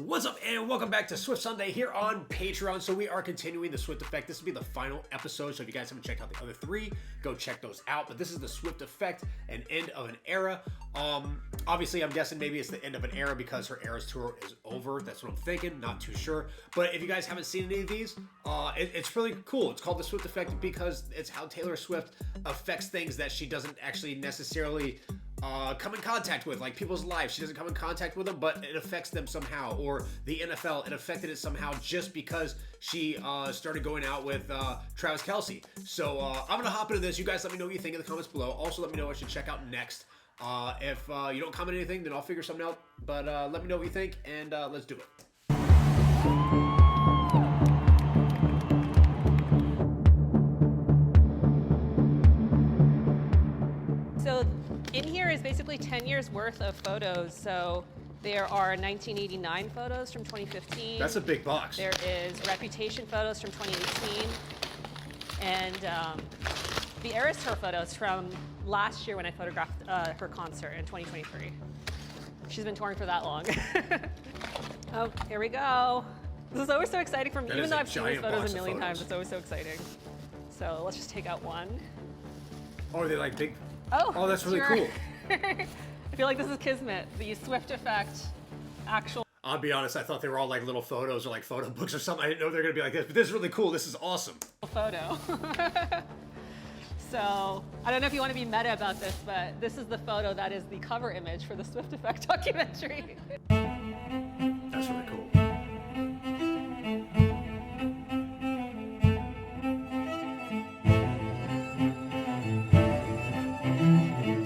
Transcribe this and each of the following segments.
What's up, and welcome back to Swift Sunday here on Patreon. So we are continuing the Swift Effect. This will be the final episode, so if you guys haven't checked out the other three, go check those out. But this is the Swift Effect, an end of an era. Obviously, I'm guessing maybe it's the end of an era because her Eras tour is over. That's what I'm thinking, not too sure. But if you guys haven't seen any of these, it's really cool. It's called the Swift Effect because it's how Taylor Swift affects things that she doesn't actually necessarily come in contact with, like people's lives. She doesn't come in contact with them, but it affects them somehow. Or the NFL, it affected it somehow just because she started going out with Travis Kelce. So I'm gonna hop into this. You guys let me know what you think in the comments below. Also let me know what I should check out next. If you don't comment anything, then I'll figure something out. But let me know what you think, and let's do it. So in here is basically 10 years worth of photos. So there are 1989 photos from 2015. That's a big box. There is Reputation photos from 2018. And the Eras Tour photos from last year when I photographed her concert in 2023. She's been touring for that long. Oh, here we go. This is always so exciting for me. Even though I've seen these photos a million times, it's always so exciting. So let's just take out one. Oh, are they like big? Oh, that's really sure. cool. I feel like this is Kismet, the Swift Effect actual. I'll be honest, I thought they were all like little photos or like photo books or something. I didn't know they were gonna be like this, but this is really cool. This is awesome. Photo. So, I don't know if you want to be meta about this, but this is the photo that is the cover image for the Swift Effect documentary. That's really cool.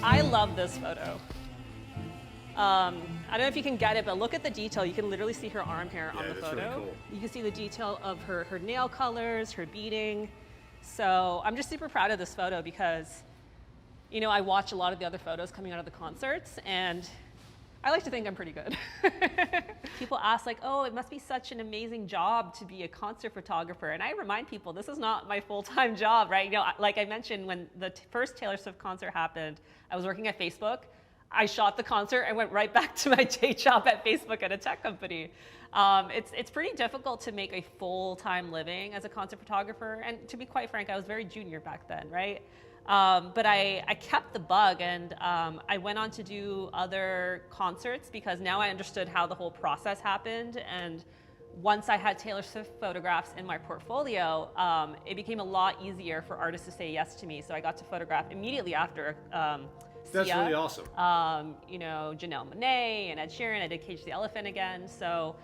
I love this photo. I don't know if you can get it, but look at the detail. You can literally see her arm hair on the photo. Really cool. You can see the detail of her nail colors, her beading. So I'm just super proud of this photo because, you know, I watch a lot of the other photos coming out of the concerts, and I like to think I'm pretty good. People ask like, oh, it must be such an amazing job to be a concert photographer. And I remind people, this is not my full-time job, right? You know, like I mentioned, when the first Taylor Swift concert happened, I was working at Facebook. I shot the concert and went right back to my day job at Facebook at a tech company. It's pretty difficult to make a full-time living as a concert photographer. And to be quite frank, I was very junior back then, right? But I kept the bug, and I went on to do other concerts because now I understood how the whole process happened. And once I had Taylor Swift photographs in my portfolio, it became a lot easier for artists to say yes to me. So I got to photograph immediately after That's Sia, really awesome. you know, Janelle Monáe and Ed Sheeran. I did Cage the Elephant again. So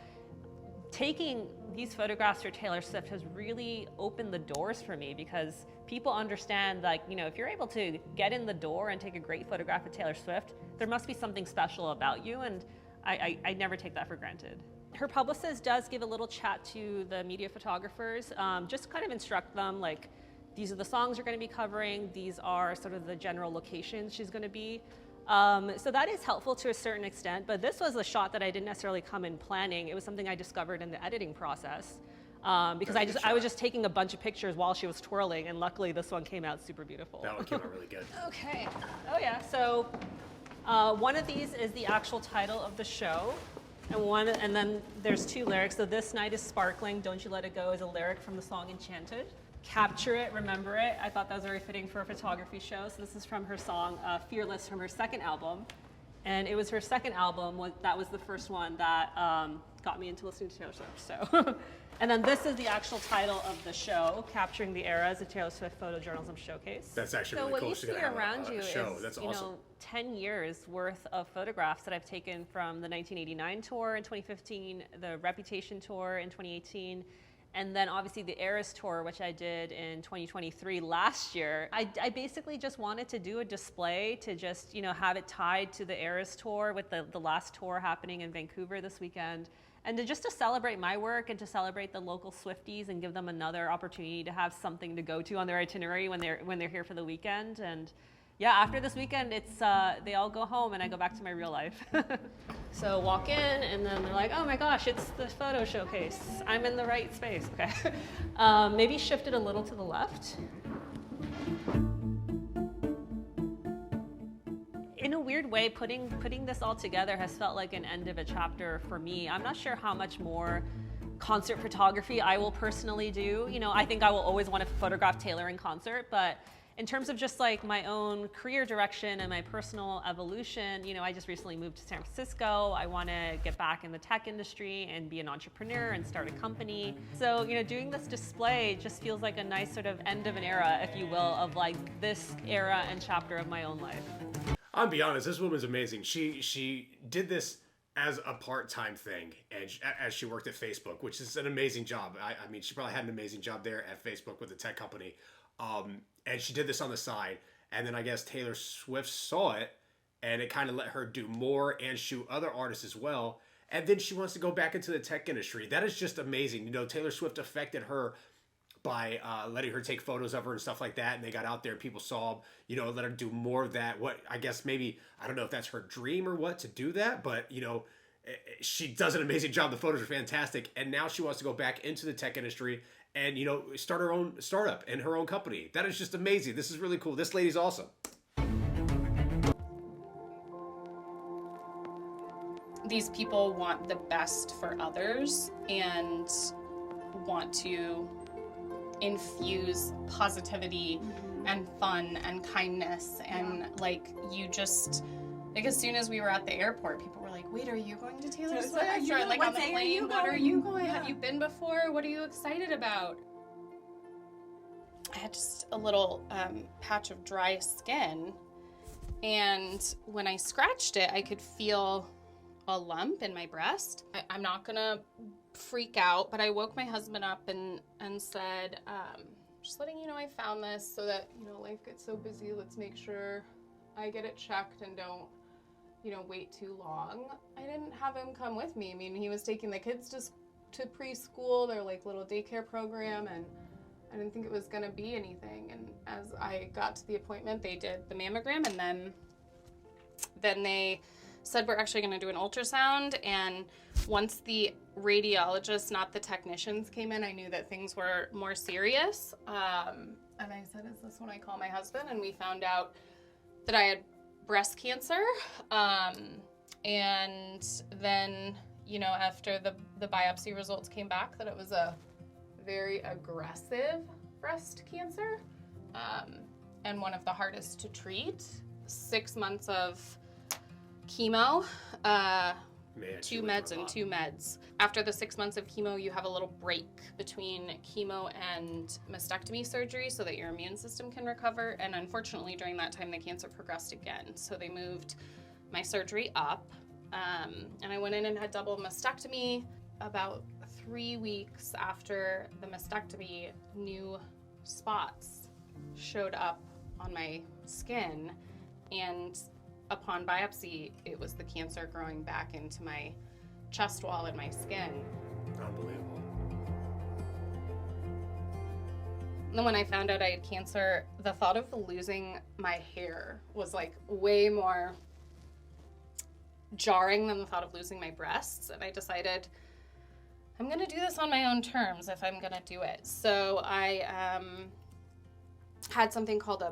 taking these photographs for Taylor Swift has really opened the doors for me because people understand, like, you know, if you're able to get in the door and take a great photograph of Taylor Swift, there must be something special about you, and I never take that for granted. Her publicist does give a little chat to the media photographers, just kind of instruct them, like, these are the songs you're going to be covering, these are sort of the general locations she's going to be. So that is helpful to a certain extent, but this was a shot that I didn't necessarily come in planning. It was something I discovered in the editing process because I was just taking a bunch of pictures while she was twirling, and luckily this one came out super beautiful. That one came out really good. Okay. Oh yeah. So one of these is the actual title of the show, and then there's two lyrics. So "This night is sparkling, don't you let it go" is a lyric from the song Enchanted. "Capture it, remember it." I thought that was very fitting for a photography show. So this is from her song Fearless from her second album. And it was her second album, that was the first one that got me into listening to Taylor Swift. So, and then this is the actual title of the show, Capturing the Eras, a Taylor Swift Photojournalism Showcase. That's actually so really cool. what you see around you is, That's you awesome. know, 10 years worth of photographs that I've taken from the 1989 tour in 2015, the Reputation tour in 2018, and then obviously the Eras Tour, which I did in 2023 last year. I basically just wanted to do a display to just, you know, have it tied to the Eras Tour with the last tour happening in Vancouver this weekend. And just to celebrate my work and to celebrate the local Swifties and give them another opportunity to have something to go to on their itinerary when they're here for the weekend. And yeah, after this weekend, it's they all go home and I go back to my real life. So walk in and then they're like, oh my gosh, it's the photo showcase. I'm in the right space, okay. Maybe shift it a little to the left. In a weird way, putting this all together has felt like an end of a chapter for me. I'm not sure how much more concert photography I will personally do. You know, I think I will always want to photograph Taylor in concert, but in terms of just like my own career direction and my personal evolution, you know, I just recently moved to San Francisco. I want to get back in the tech industry and be an entrepreneur and start a company. So, you know, doing this display just feels like a nice sort of end of an era, if you will, of like this era and chapter of my own life. I'll be honest, this woman's amazing. She did this as a part-time thing, and as she worked at Facebook, which is an amazing job. I mean, she probably had an amazing job there at Facebook with the tech company. And she did this on the side, and then I guess Taylor Swift saw it, and it kind of let her do more and shoot other artists as well. And then she wants to go back into the tech industry. That is just amazing. You know, Taylor Swift affected her by letting her take photos of her and stuff like that. And they got out there, people saw, you know, let her do more of that. What, I guess maybe, I don't know if that's her dream or what to do that, but, you know, she does an amazing job. The photos are fantastic. And now she wants to go back into the tech industry and, you know, start her own startup and her own company. That is just amazing. This is really cool. This lady's awesome. These people want the best for others and want to infuse positivity and fun and kindness. And like, you just, like, as soon as we were at the airport, people were like, wait, are you going to Taylor Swift? Or like on the plane, what are you going? Have you been before? What are you excited about? I had just a little patch of dry skin, and when I scratched it, I could feel a lump in my breast. I'm not gonna freak out, but I woke my husband up and said, just letting you know I found this so that, you know, life gets so busy, let's make sure I get it checked and don't, you know, wait too long. I didn't have him come with me. I mean, he was taking the kids to preschool, their like little daycare program, and I didn't think it was gonna be anything. And as I got to the appointment, they did the mammogram, and then they said we're actually gonna do an ultrasound. And once the radiologist, not the technicians, came in, I knew that things were more serious. And I said, is this when I call my husband? And we found out that I had breast cancer. And then, you know, after the biopsy results came back, that it was a very aggressive breast cancer, and one of the hardest to treat. 6 months of chemo, 2 meds and 2 meds. After the 6 months of chemo, you have a little break between chemo and mastectomy surgery so that your immune system can recover. And unfortunately, during that time, the cancer progressed again. So they moved my surgery up, and I went in and had double mastectomy. About 3 weeks after the mastectomy, new spots showed up on my skin, and upon biopsy, it was the cancer growing back into my chest wall and my skin. Unbelievable. And then when I found out I had cancer, the thought of losing my hair was like way more jarring than the thought of losing my breasts. And I decided, I'm gonna do this on my own terms if I'm gonna do it. So I had something called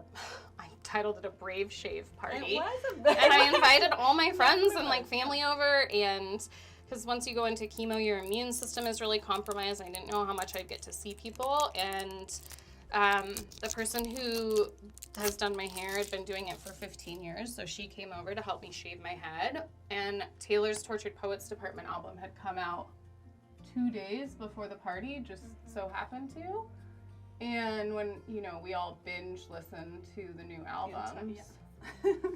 I titled it a brave shave party. And I invited all my friends and like family over, and because once you go into chemo, your immune system is really compromised. I didn't know how much I'd get to see people, and the person who has done my hair had been doing it for 15 years, so she came over to help me shave my head. And Taylor's Tortured Poets Department album had come out 2 days before the party, just so happened to. And when, you know, we all binge listened to the new albums.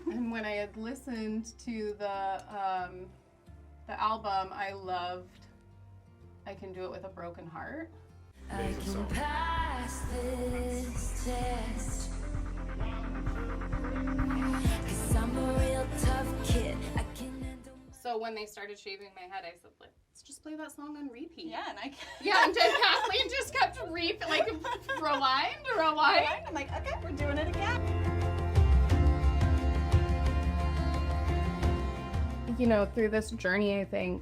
And when I had listened to the album, I loved I Can Do It With a Broken Heart. I can pass this test, 'cause I'm a real tough kid. I can handle. So when they started shaving my head, I said, let's just play that song on repeat. Yeah, and and then Kathleen just kept rewind. I'm like, okay, we're doing it again. You know, through this journey, I think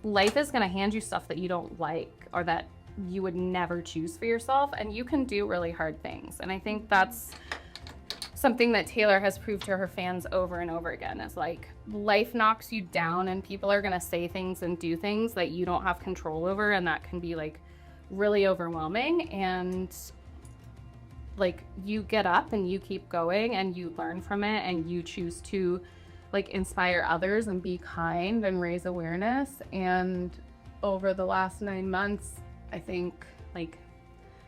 life is going to hand you stuff that you don't like or that you would never choose for yourself, and you can do really hard things. And I think that's something that Taylor has proved to her fans over and over again is like life knocks you down and people are gonna say things and do things that you don't have control over, and that can be like really overwhelming. And like you get up and you keep going and you learn from it and you choose to like inspire others and be kind and raise awareness. And over the last 9 months, I think like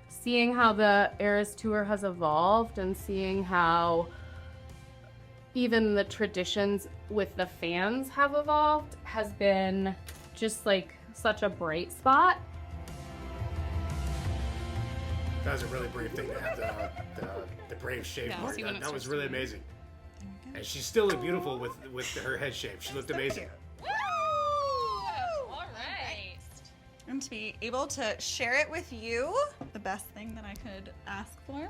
seeing how the Eras Tour has evolved and seeing how even the traditions with the fans have evolved has been just like such a bright spot. That was a really brave thing to have the brave shave Yeah, part. see when That it was starts really to move. amazing. And she still looked beautiful with her head shave. She looked amazing. All right. And to be able to share it with you, the best thing that I could ask for.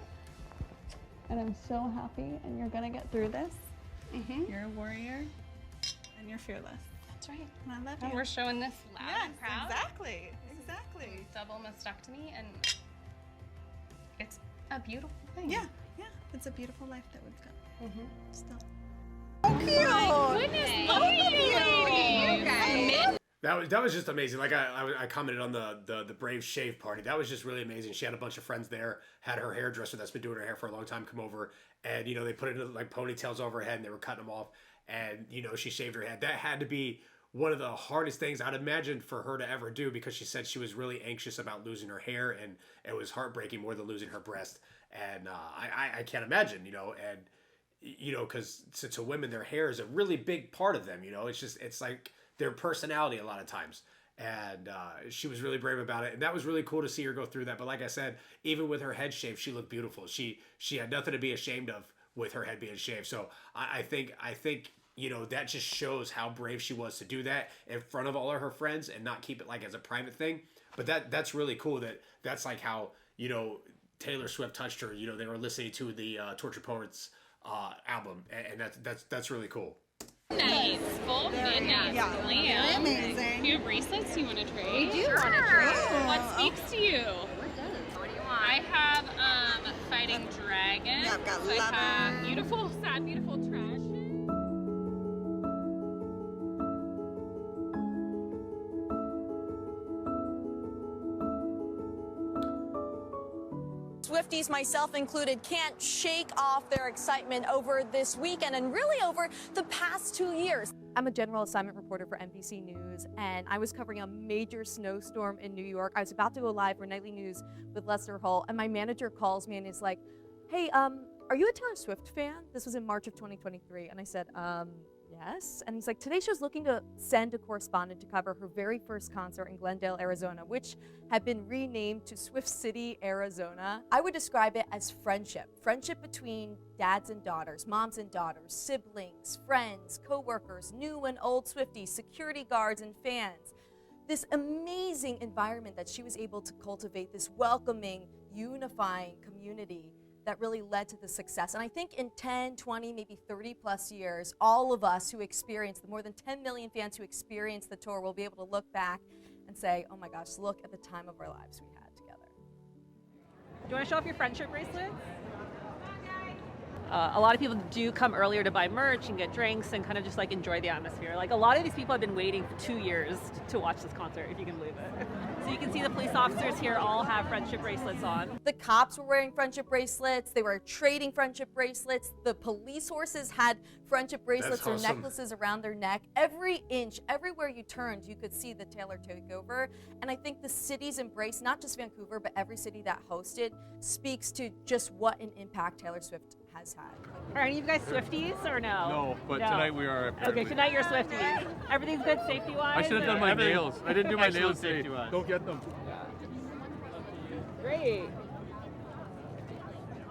And I'm so happy, and you're gonna get through this. You're a warrior, and you're fearless. That's right. And I love And you. we're showing this loud Yes, and proud. exactly, exactly. Double mastectomy, and it's a beautiful thing. Yeah, yeah. It's a beautiful life that we've got. Still. Goodness, look at you, lady. That was just amazing. Like I commented on the brave shave party. That was just really amazing. She had a bunch of friends there. Had her hairdresser that's been doing her hair for a long time come over, and they put it in like ponytails over her head and they were cutting them off. And she shaved her head. That had to be one of the hardest things I'd imagine for her to ever do, because she said she was really anxious about losing her hair, and it was heartbreaking more than losing her breast. And I can't imagine, and because to women, their hair is a really big part of them. It's like their personality a lot of times. And she was really brave about it, and that was really cool to see her go through that. But like I said, even with her head shaved, she looked beautiful. She had nothing to be ashamed of with her head being shaved. So I think that just shows how brave she was to do that in front of all of her friends and not keep it like as a private thing. But that's really cool. That's like how Taylor Swift touched her. They were listening to the Tortured Poets album, and that's really cool. Nice, full fit, nice, Yeah. glam. Amazing. Do you have bracelets you want to trade? do want to trade. What speaks to you? What does? What do you want? I have fighting dragon. Yeah, I've got I lover. have beautiful, sad, beautiful trash. Swifties, myself included, can't shake off their excitement over this weekend and really over the past 2 years. I'm a general assignment reporter for NBC News, and I was covering a major snowstorm in New York. I was about to go live for Nightly News with Lester Holt, and my manager calls me and is like, hey, are you a Taylor Swift fan? This was in March of 2023. And I said, yes. And he's like, Today Show's looking to send a correspondent to cover her very first concert in Glendale, Arizona, which had been renamed to Swift City, Arizona. I would describe it as friendship. Friendship between dads and daughters, moms and daughters, siblings, friends, coworkers, new and old Swifties, security guards and fans. This amazing environment that she was able to cultivate, this welcoming, unifying community that really led to the success. And I think in 10, 20, maybe 30 plus years, all of us who experienced, the more than 10 million fans who experienced the tour will be able to look back and say, oh my gosh, look at the time of our lives we had together. Do you want to show off your friendship bracelets? A lot of people do come earlier to buy merch and get drinks and kind of just like enjoy the atmosphere. Like a lot of these people have been waiting for 2 years to watch this concert, if you can believe it. So you can see the police officers here all have friendship bracelets on. The cops were wearing friendship bracelets. They were trading friendship bracelets. The police horses had friendship bracelets or awesome. necklaces around their neck. Every inch, everywhere you turned, you could see the Taylor takeover. And I think the city's embrace, not just Vancouver, but every city that hosted, speaks to just what an impact Taylor Swift has had. Are any of you guys Swifties or no? No, but tonight we are. Okay, tonight you're Swifties. Everything's good safety-wise? I should have done my nails. I didn't do my nails today. safety-wise. Go get them. Great.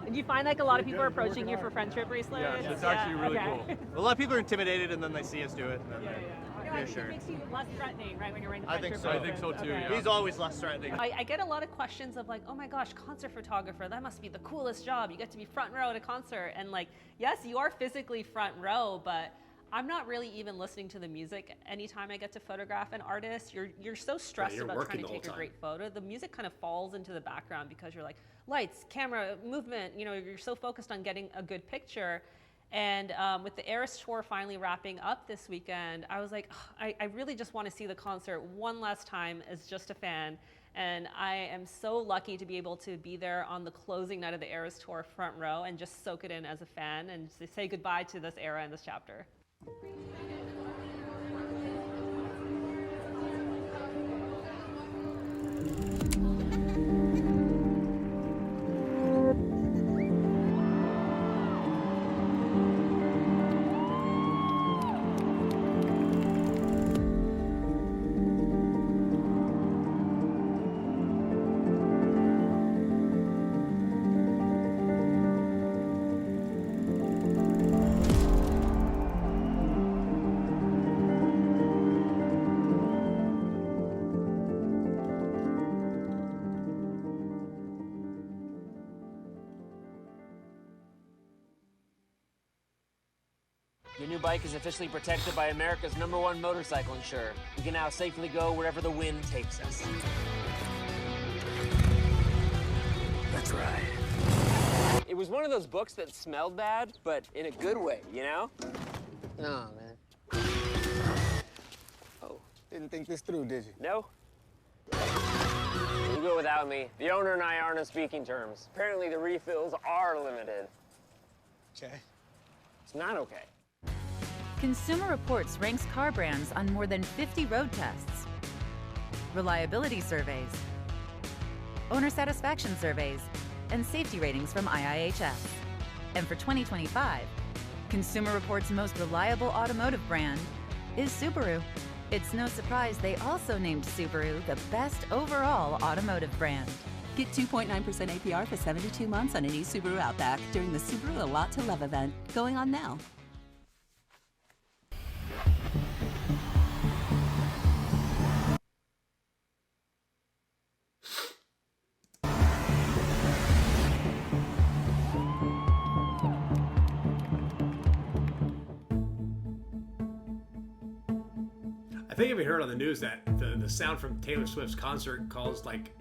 Do you find like a lot of people are approaching you for friendship bracelets? Yeah, it's actually really okay. A lot of people are intimidated, and then they see us do it, and then Yeah, they're I think it reassured. makes you less threatening, right, when you're wearing the I think friendship so. I think so too. Okay. Yeah. He's always less threatening. I get a lot of questions of like, oh my gosh, concert photographer, that must be the coolest job. You get to be front row at a concert. And like, yes, you are physically front row, but I'm not really even listening to the music anytime I get to photograph an artist. You're so stressed you're about working trying to the whole take a time. great photo. The music kind of falls into the background because you're like, lights, camera, movement, you know, you're so focused on getting a good picture. And with the Eras Tour finally wrapping up this weekend, I was like, I really just want to see the concert one last time as just a fan. And I am so lucky to be able to be there on the closing night of the Eras Tour front row and just soak it in as a fan and say goodbye to this era and this chapter. Your new bike is officially protected by America's #1 motorcycle insurer. We can now safely go wherever the wind takes us. Let's ride. It was one of those books that smelled bad, but in a good way, you know? No, man. Oh. Didn't think this through, did you? No? You go without me. The owner and I aren't on speaking terms. Apparently the refills are limited. Okay. It's not okay. Consumer Reports ranks car brands on more than 50 road tests, reliability surveys, owner satisfaction surveys, and safety ratings from IIHS. And for 2025, Consumer Reports' most reliable automotive brand is Subaru. It's no surprise they also named Subaru the best overall automotive brand. Get 2.9% APR for 72 months on any Subaru Outback during the Subaru A Lot to Love event, going on now. I think we heard on the news that the sound from Taylor Swift's concert caused like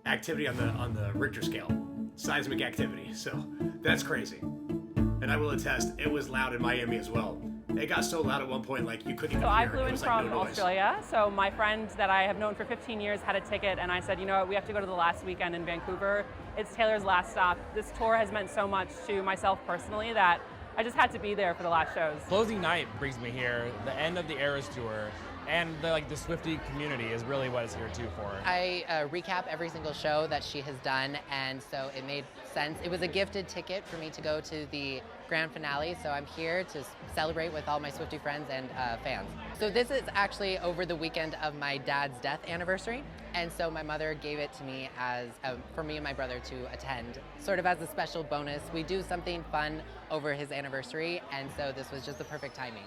activity on the Richter scale, seismic activity. So that's crazy. And I will attest, it was loud in Miami as well. It got so loud at one point, like you couldn't even hear I it. flew It in was from like no noise. Australia, so my friend that I have known for 15 years had a ticket, and I said, you know what, we have to go to the last weekend in Vancouver. It's Taylor's last stop. This tour has meant so much to myself personally that I just had to be there for the last shows. Closing night brings me here, the end of the Eras Tour, and the Swiftie community is really what it's here too for. I recap every single show that she has done, and so it made sense. It was a gifted ticket for me to go to the grand finale, so I'm here to celebrate with all my Swiftie friends and fans. So this is actually over the weekend of my dad's death anniversary, and so my mother gave it to me as for me and my brother to attend, sort of as a special bonus. We do something fun over his anniversary, and so this was just the perfect timing.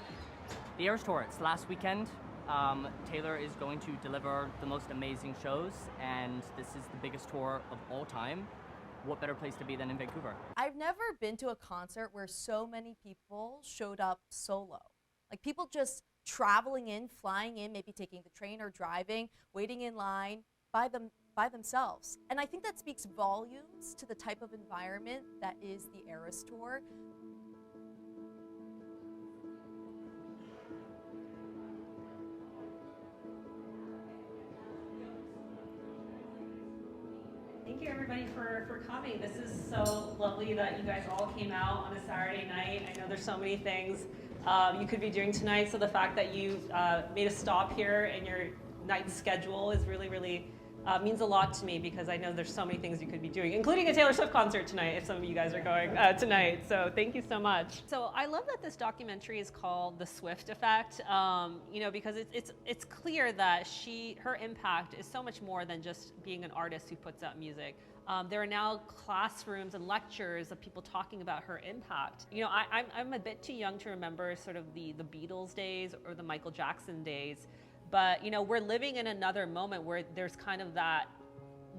The Eras Tour, it's last weekend. Taylor is going to deliver the most amazing shows, and this is the biggest tour of all time. What better place to be than in Vancouver? I've never been to a concert where so many people showed up solo. Like people just traveling in, flying in, maybe taking the train or driving, waiting in line by themselves. And I think that speaks volumes to the type of environment that is the Eras Tour. Thank you everybody for coming. This is so lovely that you guys all came out on a Saturday night. I know there's so many things you could be doing tonight, so the fact that you made a stop here in your night schedule is really means a lot to me, because I know there's so many things you could be doing, including a Taylor Swift concert tonight if some of you guys are going tonight. So thank you so much. So I love that this documentary is called The Swift Effect, you know, because it's clear that her impact is so much more than just being an artist who puts out music. There are now classrooms and lectures of people talking about her impact. You know, I'm a bit too young to remember sort of the Beatles days or the Michael Jackson days. But, you know, we're living in another moment where there's kind of that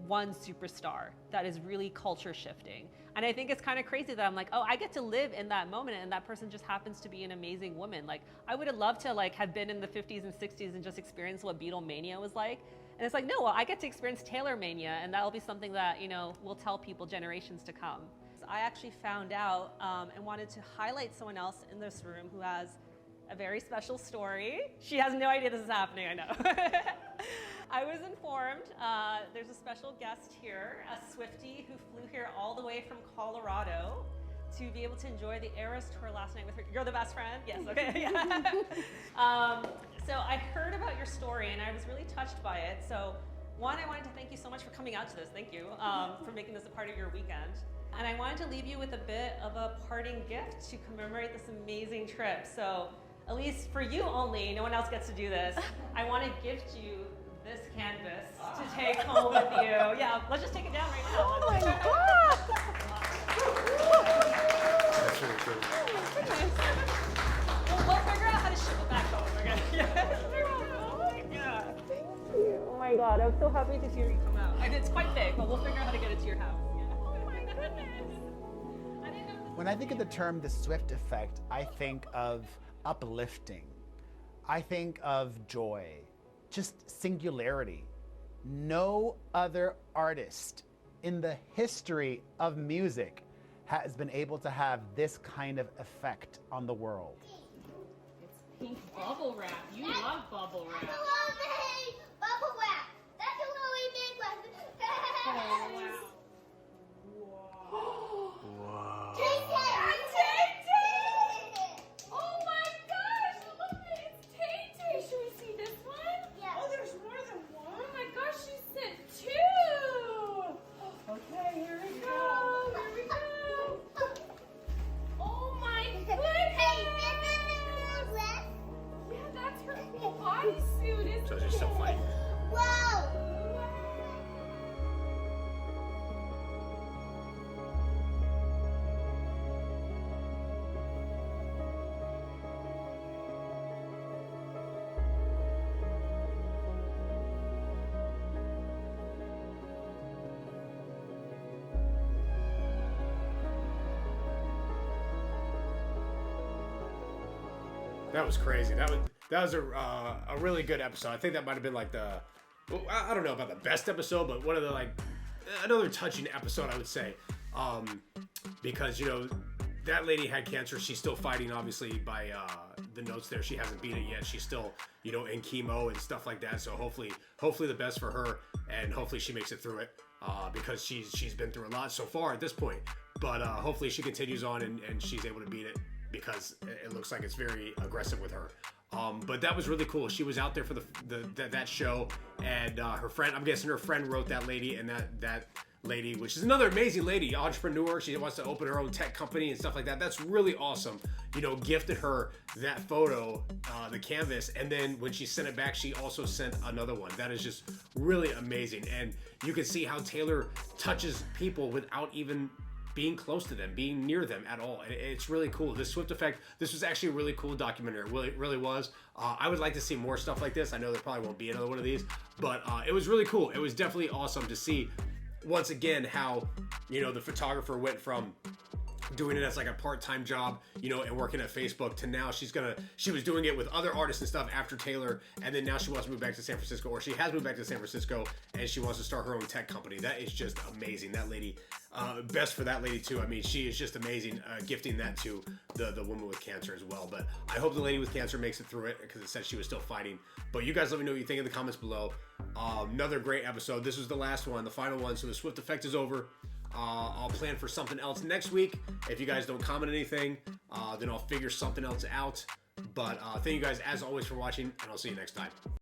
one superstar that is really culture shifting. And I think it's kind of crazy that I'm like, oh, I get to live in that moment, and that person just happens to be an amazing woman. Like, I would have loved to like have been in the 50s and 60s and just experienced what Beatlemania was like. And it's like, no, well, I get to experience Taylor Mania, and that'll be something that, you know, will tell people generations to come. So I actually found out and wanted to highlight someone else in this room who has a very special story. She has no idea this is happening, I know. I was informed there's a special guest here, a Swiftie who flew here all the way from Colorado to be able to enjoy the Eras tour last night with her. You're the best friend? Yes, okay. Yeah. So I heard about your story and I was really touched by it. So one, I wanted to thank you so much for coming out to this. Thank you for making this a part of your weekend. And I wanted to leave you with a bit of a parting gift to commemorate this amazing trip. So at least for you only, no one else gets to do this. I want to gift you this canvas to take home with you. Yeah, let's just take it down right now. Oh my God! That's really true. Oh my goodness. We'll figure out how to ship it back home, okay? Yeah. Oh my God. Thank you. Oh my God, I'm so happy to hear you come out. It's quite big, but we'll figure out how to get it to your house. Yeah. Oh my goodness. When I think of the term the Swift effect, I think of uplifting. I think of joy, just singularity. No other artist in the history of music has been able to have this kind of effect on the world. It's pink bubble wrap. You love bubble wrap. Bubble wrap. That's a really big one. Oh, wow. Wow. Oh my gosh, look at it. It's Tay-Tay. Should we see this one? Yeah. Oh, there's more than one? Oh my gosh, she sent two! Okay, here we go. Here we go. Oh my goodness! Hey, this is the dress. Yeah, that's her whole bodysuit, isn't it? So she's still fighting. Whoa! That was crazy. That was a really good episode. I think that might have been like well, I don't know about the best episode, but one of the like another touching episode, I would say, because you know that lady had cancer. She's still fighting, obviously, by the notes there. She hasn't beat it yet. She's still, you know, in chemo and stuff like that. So hopefully the best for her, and hopefully she makes it through it because she's been through a lot so far at this point. But hopefully she continues on and she's able to beat it, because it looks like it's very aggressive with her. But that was really cool. She was out there for that show, and her friend, I'm guessing her friend wrote that lady, and that lady, which is another amazing lady, entrepreneur. She wants to open her own tech company and stuff like that. That's really awesome. You know, gifted her that photo, the canvas, and then when she sent it back, she also sent another one. That is just really amazing. And you can see how Taylor touches people without even being close to them, being near them at all. It's really cool. The Swift Effect, this was actually a really cool documentary. It really was. I would like to see more stuff like this. I know there probably won't be another one of these, but it was really cool. It was definitely awesome to see, once again, how, you know, the photographer went from doing it as like a part-time job, you know, and working at Facebook, to now she was doing it with other artists and stuff after Taylor, and then now she wants to move back to San Francisco, or she has moved back to San Francisco, and she wants to start her own tech company. That is just amazing. That lady, best for that lady too. I mean, she is just amazing, gifting that to the woman with cancer as well. But I hope the lady with cancer makes it through it, because it said she was still fighting. But you guys let me know what you think in the comments below. Another great episode. This was the last one, the final one, so the Swift Effect is over. I'll plan for something else next week. If you guys don't comment anything, then I'll figure something else out. But thank you guys as always for watching, and I'll see you next time.